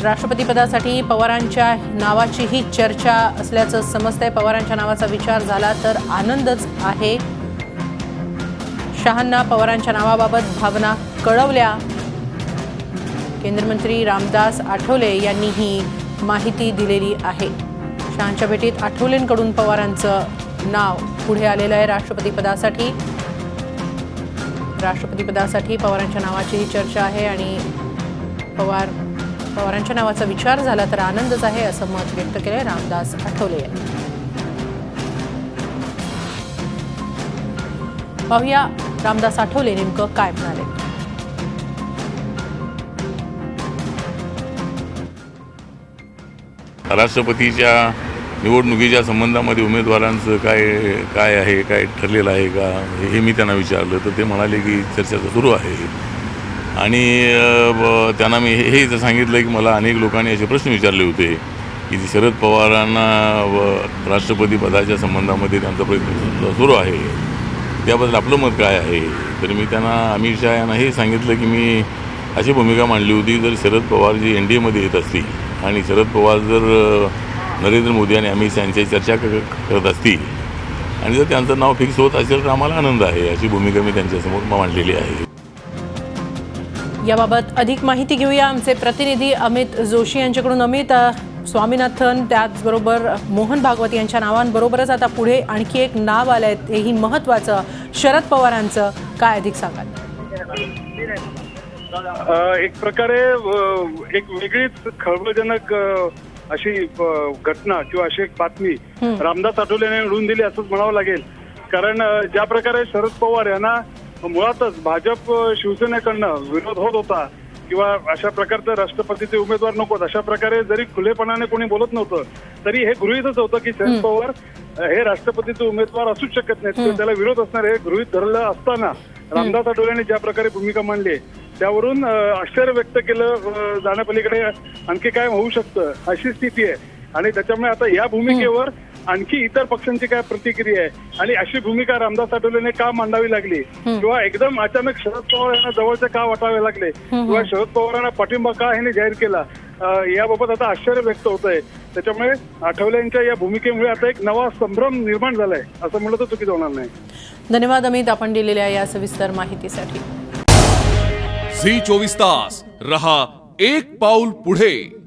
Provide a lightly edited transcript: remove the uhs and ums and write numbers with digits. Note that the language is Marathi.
राष्ट्रपतीपदासाठी पवारांच्या नावाचीही चर्चा असल्याचं समजतंय। पवारांच्या नावाचा विचार झाला तर आनंदच आहे। शहांना पवारांच्या नावाबाबत भावना कळवल्या। केंद्रीय मंत्री रामदास आठवले यांनी ही माहिती दिलेली आहे। शहांच्या भेटीत आठवलेंकडून पवारांचं नाव पुढे आलेलं आहे। राष्ट्रपतीपदासाठी पवारांच्या नावाचीही चर्चा आहे आणि पवारांच्या नावाचा विचार झाला तर आनंदच आहे असं मत व्यक्त केलंय रामदास आठवले यांनी। पाहूया रामदास आठवले नेमकं काय म्हणाले। राष्ट्रपतीच्या निवडणुकीच्या संबंधामध्ये उमेदवारांचं काय आहे, काय ठरलेलं आहे का हे मी त्यांना विचारलं तर ते म्हणाले की चर्चा सुरू आहे। आणि त्यांना मी हेही सांगितलं की मला अनेक लोकांनी असे प्रश्न विचारले होते की शरद पवारांना राष्ट्रपती पदाच्या संबंधामध्ये त्यांचा प्रयत्न सुरू आहे, त्याबद्दल आपलं मत काय आहे। तर मी त्यांना अमित शहा यांना हे सांगितलं की मी अशी भूमिका मांडली होती, जर शरद पवार जी NDAमध्ये येत असतील आणि शरद पवार जर नरेंद्र मोदी आणि अमित शहा यांची चर्चा करत असतील आणि जर त्यांचं नाव फिक्स होत असेल तर आम्हाला आनंद आहे, अशी भूमिका मी त्यांच्यासमोर मांडलेली आहे। याबाबत अधिक माहिती घेऊया आमचे प्रतिनिधी अमित जोशी यांच्याकडून। अमित, स्वामीनाथन त्याचबरोबर मोहन भागवत यांच्या नावांबरोबरच आता पुढे आणखी एक नाव आलंय, तेही महत्त्वाचं, शरद पवारांचं, काय अधिक सांगाल? एक प्रकारे एक वेगळीच खळबळजनक अशी घटना किंवा अशी एक बातमी रामदास आठवलेने उडवून दिली असंच म्हणावं लागेल। कारण ज्या प्रकारे शरद पवार यांना मुळातच भाजप शिवसेनेकडनं विरोध होत होता किंवा अशा प्रकारचे राष्ट्रपतीचे उमेदवार नकोत अशा प्रकारे जरी खुलेपणाने कोणी बोलत नव्हतं तरी हे गृहीतच होतं की शरद पवार हे राष्ट्रपतीचे उमेदवार असूच शकत नाहीत किंवा त्याला विरोध असणार हे गृहीत धरलं असताना रामदास आठवलेंनी ज्या प्रकारे भूमिका मांडली त्यावरून आश्चर्य व्यक्त केलं जाण्यापलीकडे आणखी काय होऊ शकतं अशी स्थिती आहे। आणि त्याच्यामुळे आता या भूमिकेवर आणखी इतर पक्षांची काय प्रतिक्रिया आहे आणि अशी भूमिका रामदास आठवलेने का मांडावी लागली किंवा एकदम अचानक शरद पवार यांना जवळचे का वाटावे लागले किंवा शरद पवारांना पाठिंबा का ह्याने जाहीर केला, याबाबत आता आश्चर्य व्यक्त होत आहे। त्याच्यामुळे आठवले यांच्या या भूमिकेमुळे आता एक नवा संभ्रम निर्माण झालाय असं म्हणलं तर चुकीचं होणार नाही। धन्यवाद अमित, आपण दिलेल्या या सविस्तर माहितीसाठी। झी 24 तास रहा एक पाऊल पुढे।